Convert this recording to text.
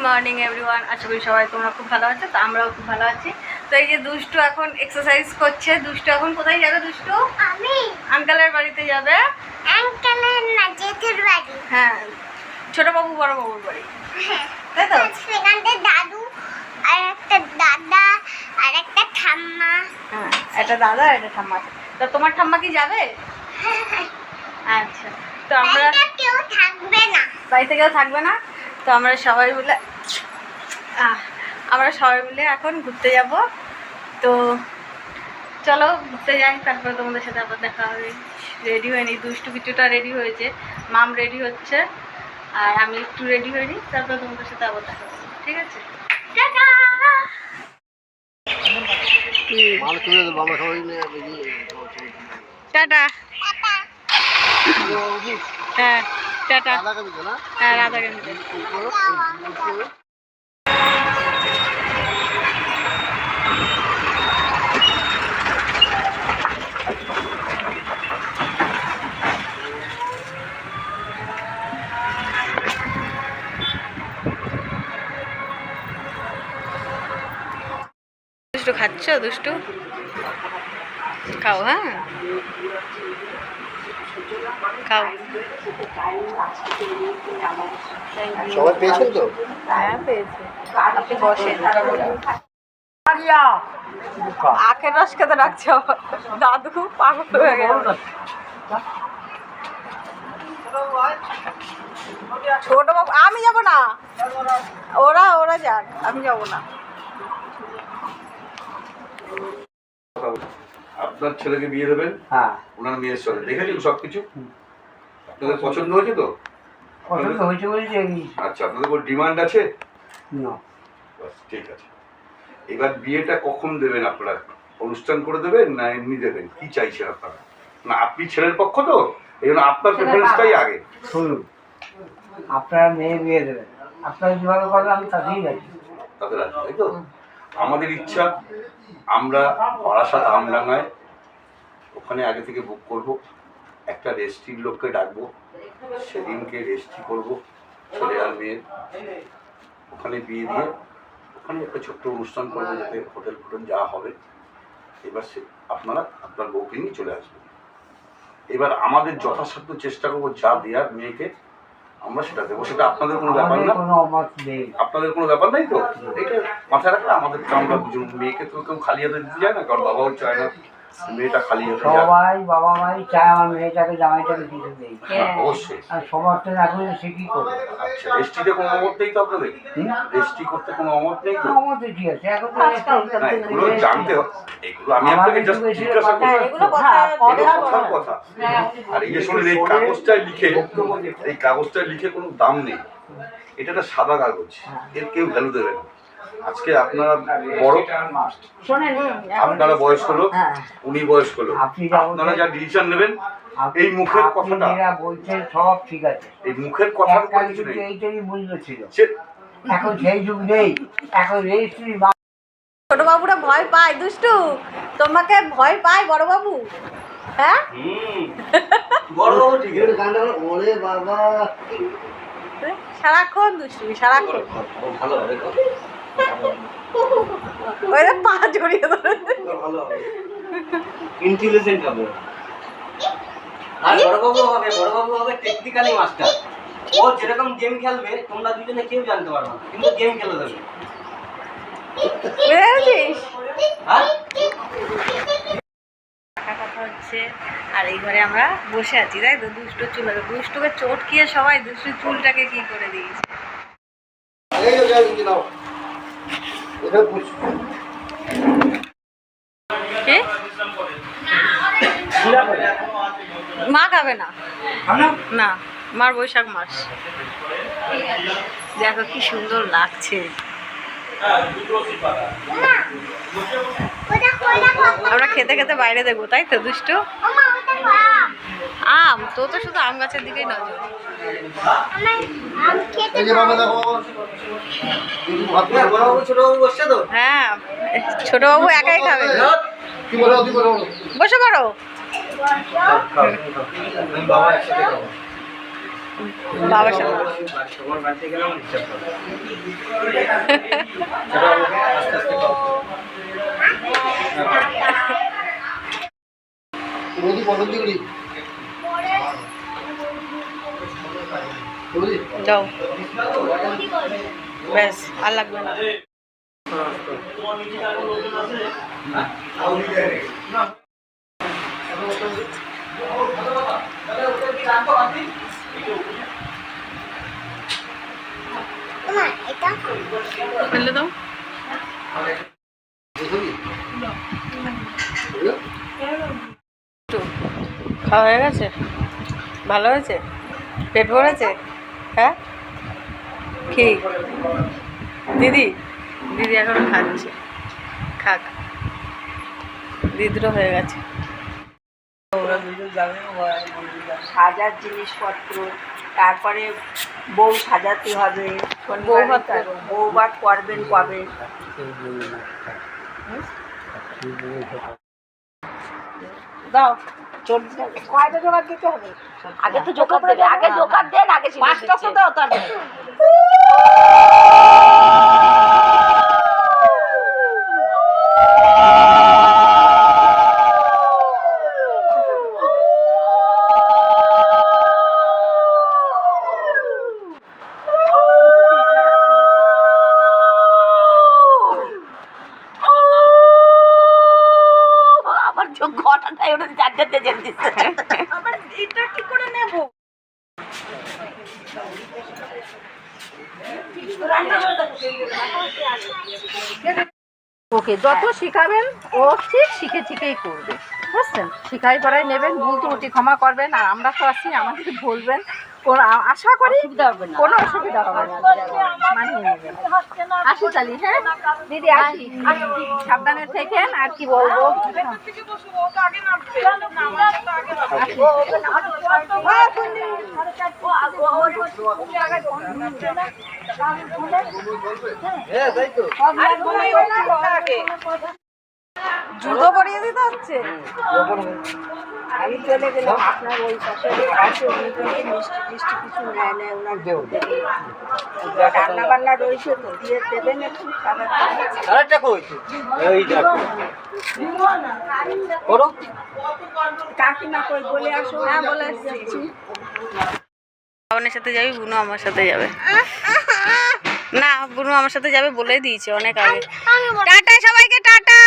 Morning everyone, আশা করি সবাই তোমরা খুব ভালো আছো। তো আমরাও খুব ভালো আছি। তো এই যে দুষ্টু এখন এক্সারসাইজ করছে। দুষ্টু এখন কোথায় যাবে? দুষ্টু আমি আঙ্কেলের বাড়িতে যাবে। আঙ্কেলের না, জেঠুর বাড়ি। হ্যাঁ, ছোট বাবু বড় বাবুর বাড়ি, তাই তো? সেখানটা দাদু আর একটা দাদা আর একটা ঠাম্মা। হ্যাঁ, একটা দাদা আর একটা ঠাম্মা আছে। তো তোমার ঠাম্মা কি যাবে? আচ্ছা, তো আমরা কেউ থাকবে না, বাড়িতে কেউ থাকবে না। তো আমরা সবাই মিলে এখন ঘুরতে যাব। তো চলো ঘুরতে যাই, তারপরে তোমাদের সাথে আবার দেখা হবে। রেডি হয়নি, দুষ্টু কিছুটা রেডি হয়েছে, মাম রেডি হচ্ছে, আর আমি একটু রেডি হইনি। তারপরে তোমাদের সাথে আবার দেখা হবে, ঠিক আছে? টাটা। হ্যাঁ টাটা। হ্যাঁ, রাধাকান্দি। দুষ্টু খাচ্ছ? দুষ্টু খাও, হ্যাঁ খাও। সবাই পেয়েছেন তো? হ্যাঁ পেয়েছে। আপনি বসেন। আখের রস খেতে রাখছে আবার। দাদু পাগল হয়ে গেল। ছোট বাবু, আমি যাব না, ওরা যাক, আমি যাব না। আপনার ছেলেকে বিয়ে দেবেন? হ্যাঁ, ওনার মেয়ের সঙ্গে দেখেছেন সবকিছু? আপনাদের পছন্দ হয়েছে তো? পছন্দ হয়েছে বলছি। আচ্ছা, আপনাদের কোনো ডিমান্ড আছে? না, বাস ঠিক আছে। এবার বিয়েটা কখন দেবেন আপনারা? অনুষ্ঠান করে দেবেন না এমনি দেবেন? কি চাইছেন আপনারা? না, আপনি ছেলের পক্ষ তো, এই জন্য আপনার প্রেফারেন্সটাই আগে। শুনুন, আপনারা মেয়ে বিয়ে দেবেন, আপনারা যেভাবে করবেন আমি তাতেই রাজি। তাদের আছে, তাই তো? আমাদের ইচ্ছা, আমরা বারাসাত আমডাঙ্গায় ওখানে আগে থেকে বুক করব, একটা রেজিস্ট্রির লোককে ডাকবো, সেদিনকে রেজিস্ট্রি করবো ছেলে আর মেয়ের, ওখানে বিয়ে দিয়ে ওখানে একটা ছোট্ট অনুষ্ঠান করবো, যাতে হোটেল ফোটেল যা হবে। এবার আপনারা আপনার বউকে নিয়ে চলে আসবেন। এবার আমাদের যথাসাধ্য চেষ্টা করবো যা দেওয়ার মেয়েকে আমরা সেটা দেবো। সেটা আপনাদের কোনো ব্যাপার না, আপনাদের কোনো ব্যাপার নাই তো? এটা মাথায় রাখলে আমাদের আমরা দুজন, মেয়েকে তো কেউ খালি হাতে দিতে যায় না, কারণ বাবাও চায় না মেয়েটা খালি হাতে। সবাই বাবা মাই চায় আমার মেয়েটাকে জামাইটাকে দিতে দেয়। অবশ্যই। আর সবার তো এখন সে কি করবে? আচ্ছা, রেজিস্ট্রিতে কোনো অমত নেই তো আপনাদের? রেজিস্ট্রি করতে কোনো অমত নেই তো? আমার তো ঠিক আছে, এখন তো এগুলো জানতে হবে, এগুলো আমি আপনাকে জাস্ট জিজ্ঞাসা করছি, এগুলো কথার কথা। আর এই যে শুনুন, এই কাগজটায় লিখে কোনো দাম নেই, এটা একটা সাদা কাগজ, এর কেউ ভ্যালু দেবে না। আজকে আপনারা বড়, আপনারা বয়স হলো, উনি বয়স হলো, আপনারা যা ডিসিশন নেবেন, এই মুখের কথাটা বলছেন সব ঠিক আছে, এই মুখের কথার কোনো কিছু নেই। এইটাই মূল্য ছিল, এখন সেই যুগ নেই, এখন রেজিস্ট্রি। ছোট বাবুরা ভয় পায়, দুষ্টু তোমাকে ভয় পায় বড় বাবু? হ্যাঁ, বড় বাবু ঠিক আছে। ওরে বাবা, সারাক্ষণ দুষ্টু, সারাক্ষণ ভালো হবে, ওই পা জড়িয়ে ধরে। ভালো হবে, ইন্টেলিজেন্ট হবে। আর বড়বাবু হবে টেকনিক্যালি মাস্টার। ও যেরকম গেম খেলবে তোমরা দুজনে কেউ জানতে পারবে না, কিন্তু গেম খেলে দেবে। বুঝেছিস? হ্যাঁ, কথা হচ্ছে, আর এই ঘরে আমরা বসে আছি, তাই তো? দুষ্টু দুষ্টুকে চোট খেয়ে সবাই দুষ্টু চুলটাকে কি করে দিয়েছে। মা খাবে না, না, মার বৈশাখ মাস। দেখো কি সুন্দর লাগছে। আমরা খেতে খেতে বাইরে দেখবো, তাই তো দুষ্টু? আম তো শুধু আম গাছের দিকেই নজর। হ্যাঁ, ছোট বাবু একাই খাবে। বসে পড়ো। বাবার সাথে সবার বাড়িতে গেলে আমার হিসাব করো। চলো, আস্তে আস্তে খাও। যাও ব্যাস আর লাগবে না। মা এটা ফেলে দাও। খাওয়া হয়ে গেছে? ভালো হয়েছে? পেট ভরেছে? হ্যাঁ কি দিদি? দিদি এখন খাচ্ছে, খাক। দিদিরও হয়ে গেছে। ওরা দুজন যাবে সাজার জিনিসপত্র, তারপরে বউ সাজাতে হবে, বউ ভাত করবেন কবে? দাও কয়টা জোগাড় দিতে হবে? আগে তো জোগাড় দেবে, আগে জোগাড় দেন, আগে 5টা দাও তার ঘটাটাই ওটা চারটে জেনে দিচ্ছে। আবার এটা কি করে নেব? ওকে যত শিখাবেন ও ঠিক শিখে শিখেই করবে, বুঝছেন? শিখাই পড়াই নেবেন, ভুল ত্রুটি ক্ষমা করবেন, আর আমরা তো আছি, আমাদের বলবেন। আশা করি কোনো অসুবিধা হবে না, মানিয়ে নেবেন। আসি তালি, হ্যাঁ দিদি আসি, সাবধানে থেকেন। আর কি বলবো, জুতো পরিয়ে দিতে হচ্ছে। আমি চলে গেলাম আপনার ওই পাশে আছে, উনি কিন্তু মিষ্টি টিষ্টি কিছু নেয় নেয় ওনার রান্না বান্না রয়েছে তো, দিয়ে দেবেন একটু খাবার। আরেকটা কই এই দেখো করো। কাকিমা কই বলে আসো? হ্যাঁ বলে আসছি। বাবনের সাথে যাবি, বুনু আমার সাথে যাবে না? বুনু আমার সাথে যাবে বলে দিয়েছে অনেক আগে। টাটা সবাইকে, টাটা।